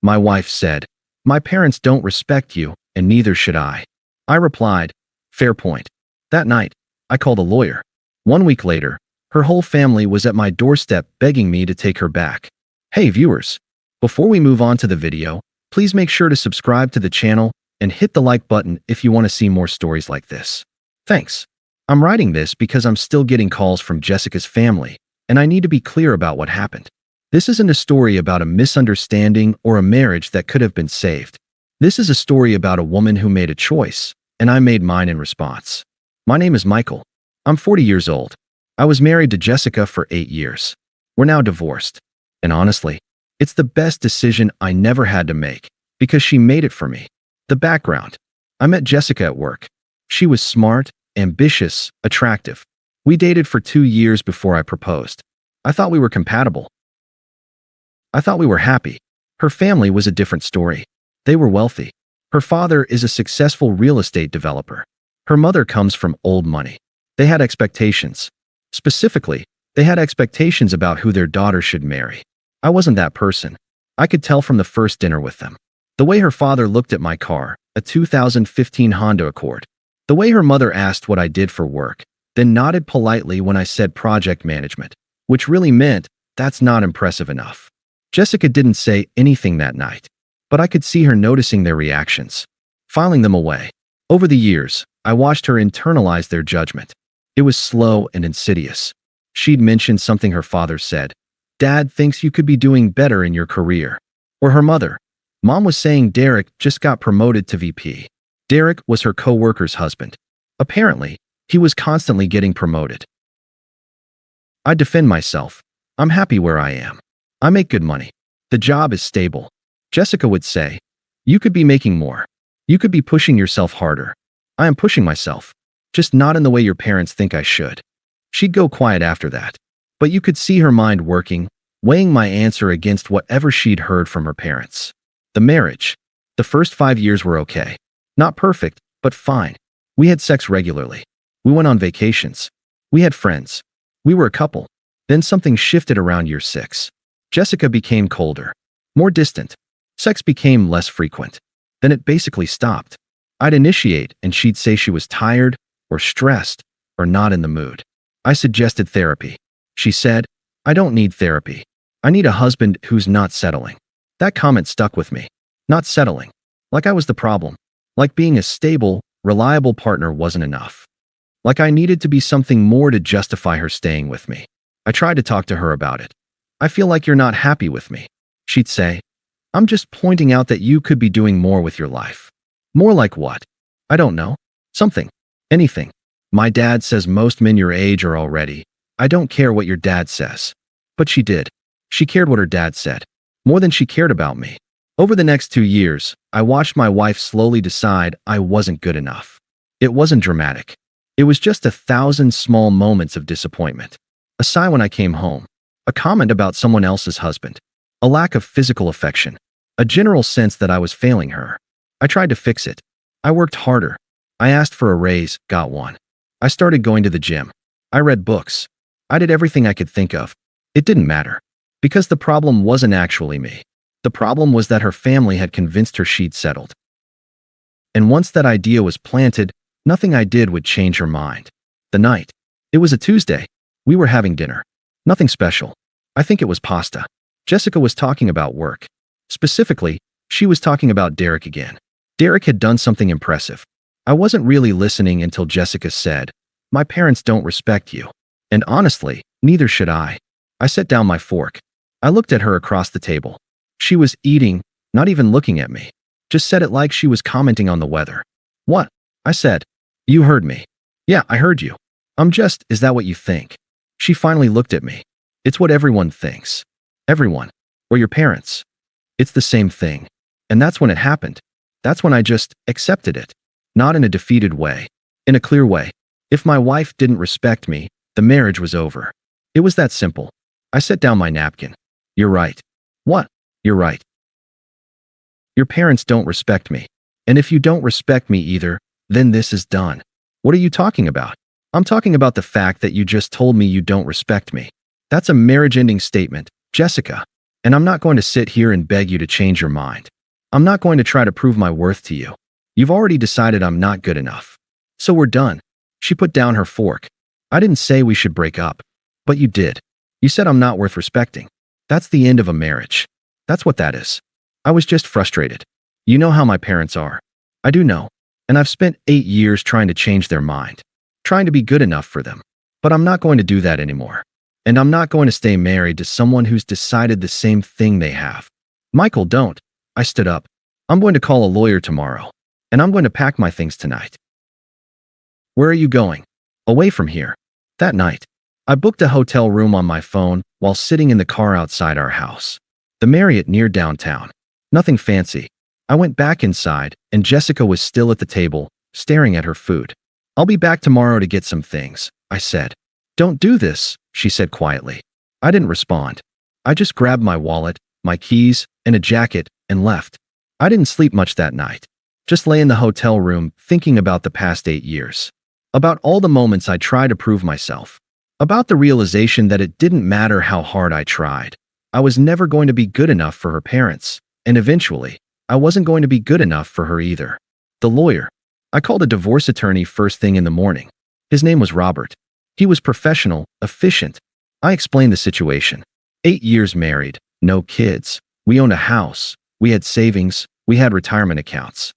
My wife said, "My parents don't respect you, and neither should I." I replied, "Fair point." That night, I called a lawyer. 1 week later, her whole family was at my doorstep begging me to take her back. Hey viewers, before we move on to the video, please make sure to subscribe to the channel and hit the like button if you want to see more stories like this. Thanks. I'm writing this because I'm still getting calls from Jessica's family, and I need to be clear about what happened. This isn't a story about a misunderstanding or a marriage that could have been saved. This is a story about a woman who made a choice, and I made mine in response. My name is Michael. I'm 40 years old. I was married to Jessica for 8 years. We're now divorced. And honestly, it's the best decision I never had to make because she made it for me. The background. I met Jessica at work. She was smart, ambitious, attractive. We dated for 2 years before I proposed. I thought we were compatible. I thought we were happy. Her family was a different story. They were wealthy. Her father is a successful real estate developer. Her mother comes from old money. They had expectations. Specifically, they had expectations about who their daughter should marry. I wasn't that person. I could tell from the first dinner with them. The way her father looked at my car, a 2015 Honda Accord. The way her mother asked what I did for work, then nodded politely when I said project management, which really meant that's not impressive enough. Jessica didn't say anything that night, but I could see her noticing their reactions, filing them away. Over the years, I watched her internalize their judgment. It was slow and insidious. She'd mentioned something her father said. "Dad thinks you could be doing better in your career." Or her mother. Mom was saying Derek just got promoted to VP. Derek was her co-worker's husband. Apparently, he was constantly getting promoted. I defend myself. I'm happy where I am. I make good money. The job is stable. Jessica would say, "You could be making more. You could be pushing yourself harder." I am pushing myself, just not in the way your parents think I should. She'd go quiet after that, but you could see her mind working, weighing my answer against whatever she'd heard from her parents. The marriage. The first 5 years were okay. Not perfect, but fine. We had sex regularly. We went on vacations. We had friends. We were a couple. Then something shifted around year 6. Jessica became colder, more distant. Sex became less frequent. Then it basically stopped. I'd initiate and she'd say she was tired or stressed or not in the mood. I suggested therapy. She said, "I don't need therapy. I need a husband who's not settling." That comment stuck with me. Not settling. Like I was the problem. Like being a stable, reliable partner wasn't enough. Like I needed to be something more to justify her staying with me. I tried to talk to her about it. "I feel like you're not happy with me." She'd say, "I'm just pointing out that you could be doing more with your life." More like what? I don't know. Something. Anything. My dad says most men your age are already. I don't care what your dad says. But she did. She cared what her dad said. More than she cared about me. Over the next 2 years, I watched my wife slowly decide I wasn't good enough. It wasn't dramatic. It was just 1,000 small moments of disappointment. A sigh when I came home. A comment about someone else's husband. A lack of physical affection. A general sense that I was failing her. I tried to fix it. I worked harder. I asked for a raise, got one. I started going to the gym. I read books. I did everything I could think of. It didn't matter. Because the problem wasn't actually me. The problem was that her family had convinced her she'd settled. And once that idea was planted, nothing I did would change her mind. The night. It was a Tuesday. We were having dinner. Nothing special. I think it was pasta. Jessica was talking about work. Specifically, she was talking about Derek again. Derek had done something impressive. I wasn't really listening until Jessica said, "My parents don't respect you." And honestly, neither should I. I set down my fork. I looked at her across the table. She was eating, not even looking at me. Just said it like she was commenting on the weather. "What?" I said. "You heard me." "Yeah, I heard you." Is that what you think?" She finally looked at me. "It's what everyone thinks." Everyone. Or your parents. It's the same thing. And that's when it happened. That's when I just accepted it. Not in a defeated way. In a clear way. If my wife didn't respect me, the marriage was over. It was that simple. I set down my napkin. "You're right." "What?" "You're right. Your parents don't respect me. And if you don't respect me either, then this is done." "What are you talking about?" "I'm talking about the fact that you just told me you don't respect me. That's a marriage-ending statement, Jessica. And I'm not going to sit here and beg you to change your mind. I'm not going to try to prove my worth to you. You've already decided I'm not good enough. So we're done. She put down her fork. I didn't say we should break up. But you did. You said I'm not worth respecting. That's the end of a marriage. That's what that is. I was just frustrated. You know how my parents are. I do know. And I've spent 8 years trying to change their mind. Trying to be good enough for them. But I'm not going to do that anymore. And I'm not going to stay married to someone who's decided the same thing they have. Michael, don't. I stood up. I'm going to call a lawyer tomorrow. And I'm going to pack my things tonight. Where are you going? Away from here. That night, I booked a hotel room on my phone while sitting in the car outside our house. The Marriott near downtown. Nothing fancy. I went back inside, and Jessica was still at the table, staring at her food. I'll be back tomorrow to get some things, I said. Don't do this, she said quietly. I didn't respond. I just grabbed my wallet, my keys, and a jacket, and left. I didn't sleep much that night. Just lay in the hotel room thinking about the past 8 years. About all the moments I tried to prove myself. About the realization that it didn't matter how hard I tried. I was never going to be good enough for her parents, and eventually, I wasn't going to be good enough for her either. The lawyer. I called a divorce attorney first thing in the morning. His name was Robert. He was professional, efficient. I explained the situation. 8 years married, no kids. We owned a house. We had savings. We had retirement accounts.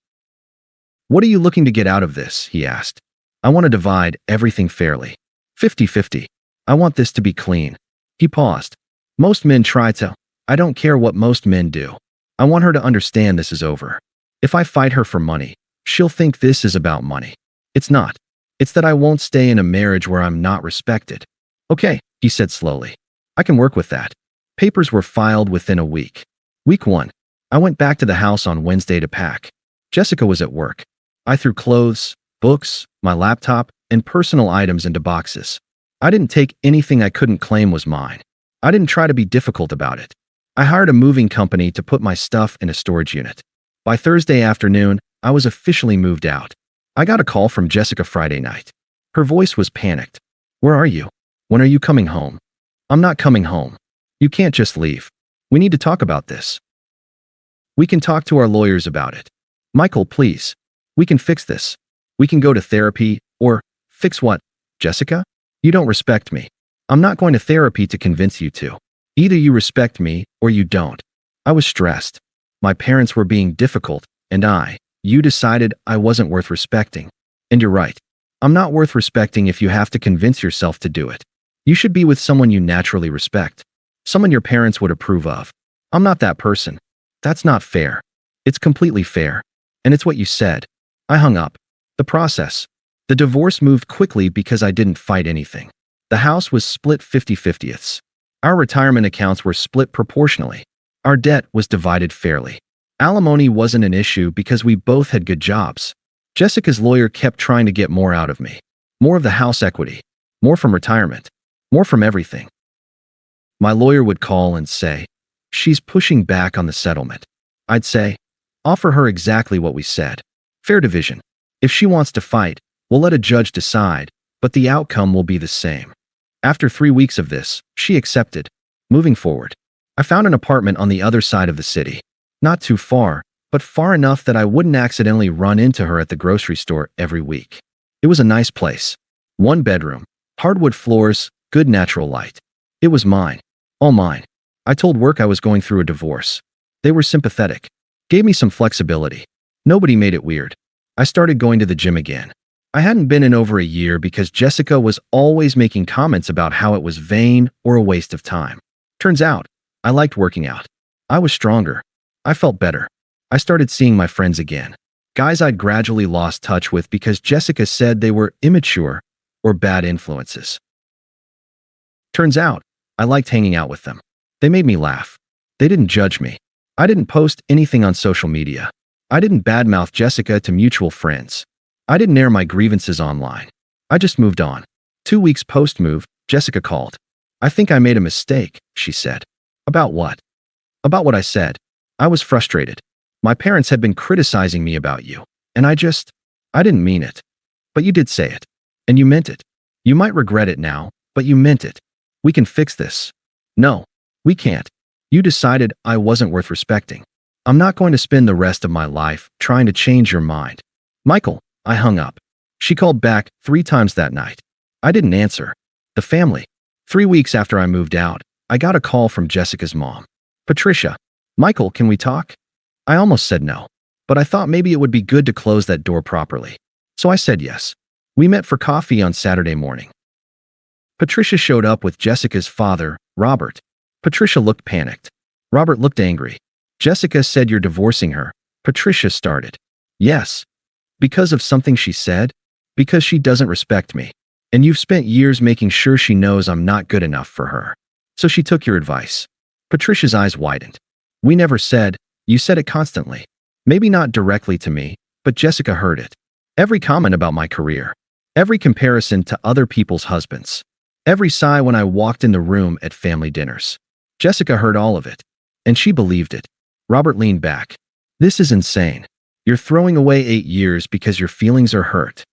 What are you looking to get out of this? He asked. I want to divide everything fairly. 50-50. I want this to be clean. He paused. Most men try to. I don't care what most men do. I want her to understand this is over. If I fight her for money, she'll think this is about money. It's not. It's that I won't stay in a marriage where I'm not respected. Okay, he said slowly. I can work with that. Papers were filed within a week. Week 1. I went back to the house on Wednesday to pack. Jessica was at work. I threw clothes, books, my laptop, and personal items into boxes. I didn't take anything I couldn't claim was mine. I didn't try to be difficult about it. I hired a moving company to put my stuff in a storage unit. By Thursday afternoon, I was officially moved out. I got a call from Jessica Friday night. Her voice was panicked. Where are you? When are you coming home? I'm not coming home. You can't just leave. We need to talk about this. We can talk to our lawyers about it. Michael, please. We can fix this. We can go to therapy, or fix what? Jessica? You don't respect me. I'm not going to therapy to convince you to. Either you respect me, or you don't. I was stressed. My parents were being difficult, and you decided I wasn't worth respecting. And you're right. I'm not worth respecting if you have to convince yourself to do it. You should be with someone you naturally respect. Someone your parents would approve of. I'm not that person. That's not fair. It's completely fair. And it's what you said. I hung up. The process. The divorce moved quickly because I didn't fight anything. The house was split 50-50ths. Our retirement accounts were split proportionally. Our debt was divided fairly. Alimony wasn't an issue because we both had good jobs. Jessica's lawyer kept trying to get more out of me. More of the house equity. More from retirement. More from everything. My lawyer would call and say, she's pushing back on the settlement. I'd say, offer her exactly what we said. Fair division. If she wants to fight, we'll let a judge decide, but the outcome will be the same. After 3 weeks of this, she accepted. Moving forward, I found an apartment on the other side of the city. Not too far, but far enough that I wouldn't accidentally run into her at the grocery store every week. It was a nice place. 1 bedroom, hardwood floors, good natural light. It was mine. All mine. I told work I was going through a divorce. They were sympathetic. Gave me some flexibility. Nobody made it weird. I started going to the gym again. I hadn't been in over a year because Jessica was always making comments about how it was vain or a waste of time. Turns out, I liked working out. I was stronger. I felt better. I started seeing my friends again. Guys I'd gradually lost touch with because Jessica said they were immature or bad influences. Turns out, I liked hanging out with them. They made me laugh. They didn't judge me. I didn't post anything on social media. I didn't badmouth Jessica to mutual friends. I didn't air my grievances online. I just moved on. 2 weeks post-move, Jessica called. I think I made a mistake, she said. About what? About what I said. I was frustrated. My parents had been criticizing me about you, and I didn't mean it. But you did say it. And you meant it. You might regret it now, but you meant it. We can fix this. No, we can't. You decided I wasn't worth respecting. I'm not going to spend the rest of my life trying to change your mind. Michael, I hung up. She called back 3 times that night. I didn't answer. The family. 3 weeks after I moved out, I got a call from Jessica's mom. Patricia. Michael, can we talk? I almost said no, but I thought maybe it would be good to close that door properly. So I said yes. We met for coffee on Saturday morning. Patricia showed up with Jessica's father, Robert. Patricia looked panicked. Robert looked angry. Jessica said you're divorcing her. Patricia started. Yes. Because of something she said? Because she doesn't respect me. And you've spent years making sure she knows I'm not good enough for her. So she took your advice. Patricia's eyes widened. We never said, you said it constantly. Maybe not directly to me, but Jessica heard it. Every comment about my career. Every comparison to other people's husbands. Every sigh when I walked in the room at family dinners. Jessica heard all of it. And she believed it. Robert leaned back. This is insane. You're throwing away 8 years because your feelings are hurt.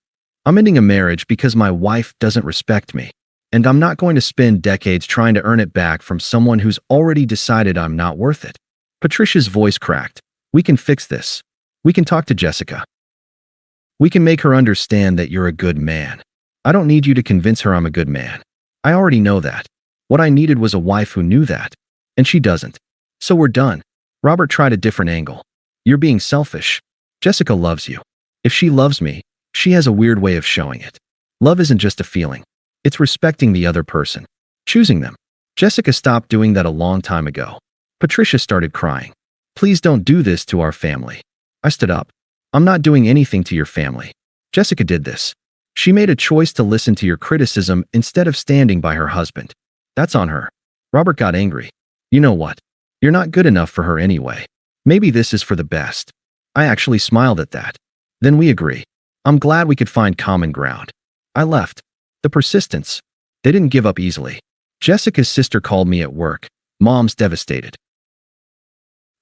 I'm ending a marriage because my wife doesn't respect me. And I'm not going to spend decades trying to earn it back from someone who's already decided I'm not worth it. Patricia's voice cracked. We can fix this. We can talk to Jessica. We can make her understand that you're a good man. I don't need you to convince her I'm a good man. I already know that. What I needed was a wife who knew that. And she doesn't. So we're done. Robert tried a different angle. You're being selfish. Jessica loves you. If she loves me, she has a weird way of showing it. Love isn't just a feeling. It's respecting the other person. Choosing them. Jessica stopped doing that a long time ago. Patricia started crying. Please don't do this to our family. I stood up. I'm not doing anything to your family. Jessica did this. She made a choice to listen to your criticism instead of standing by her husband. That's on her. Robert got angry. You know what? You're not good enough for her anyway. Maybe this is for the best. I actually smiled at that. Then we agree. I'm glad we could find common ground. I left. The persistence. They didn't give up easily. Jessica's sister called me at work. Mom's devastated.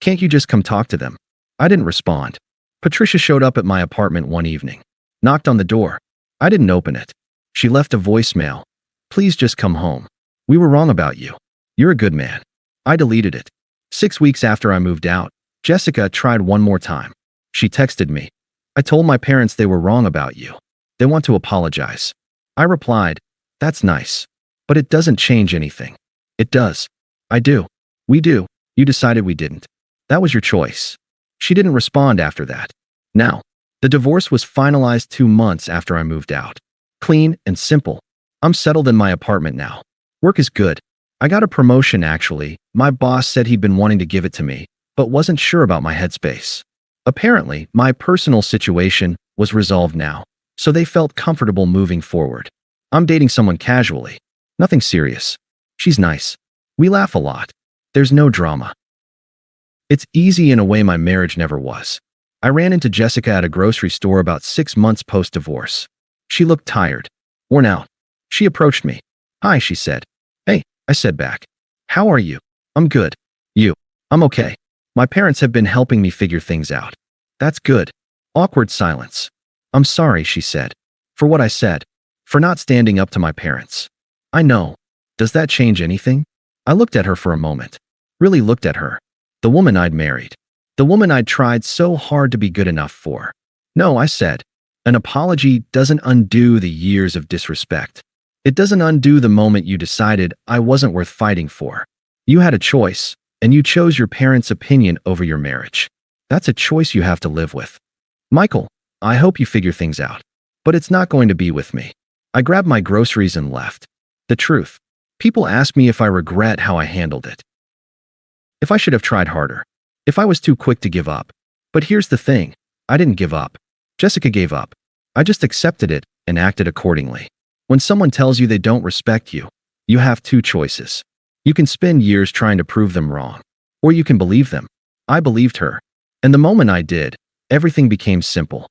Can't you just come talk to them? I didn't respond. Patricia showed up at my apartment one evening. Knocked on the door. I didn't open it. She left a voicemail. Please just come home. We were wrong about you. You're a good man. I deleted it. 6 weeks after I moved out, Jessica tried one more time. She texted me. I told my parents they were wrong about you. They want to apologize. I replied, that's nice. But it doesn't change anything. It does. I do. We do. You decided we didn't. That was your choice. She didn't respond after that. Now, the divorce was finalized 2 months after I moved out. Clean and simple. I'm settled in my apartment now. Work is good. I got a promotion actually. My boss said he'd been wanting to give it to me, but wasn't sure about my headspace. Apparently, my personal situation was resolved now, so they felt comfortable moving forward. I'm dating someone casually. Nothing serious. She's nice. We laugh a lot. There's no drama. It's easy in a way my marriage never was. I ran into Jessica at a grocery store about 6 months post-divorce. She looked tired, worn out. She approached me. Hi, she said. Hey, I said back. How are you? I'm good. You? I'm okay. My parents have been helping me figure things out. That's good. Awkward silence. I'm sorry, she said. For what I said. For not standing up to my parents. I know. Does that change anything? I looked at her for a moment. Really looked at her. The woman I'd married. The woman I'd tried so hard to be good enough for. No, I said. An apology doesn't undo the years of disrespect. It doesn't undo the moment you decided I wasn't worth fighting for. You had a choice, and you chose your parents' opinion over your marriage. That's a choice you have to live with. Michael, I hope you figure things out. But it's not going to be with me. I grabbed my groceries and left. The truth. People ask me if I regret how I handled it. If I should have tried harder. If I was too quick to give up. But here's the thing. I didn't give up. Jessica gave up. I just accepted it and acted accordingly. When someone tells you they don't respect you, you have 2 choices. You can spend years trying to prove them wrong. Or you can believe them. I believed her. And the moment I did, everything became simple.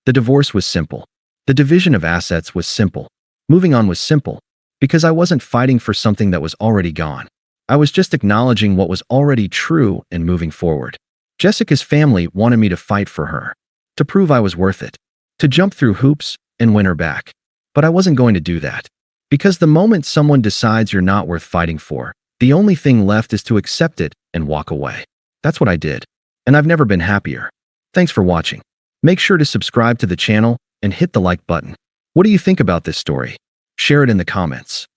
The divorce was simple. The division of assets was simple. Moving on was simple. Because I wasn't fighting for something that was already gone. I was just acknowledging what was already true and moving forward. Jessica's family wanted me to fight for her. To prove I was worth it. To jump through hoops and win her back. But I wasn't going to do that. Because the moment someone decides you're not worth fighting for, The only thing left is to accept it and walk away. That's what I did. And I've never been happier. Thanks for watching. Make sure to subscribe to the channel and hit the like button. What do you think about this story? Share it in the comments.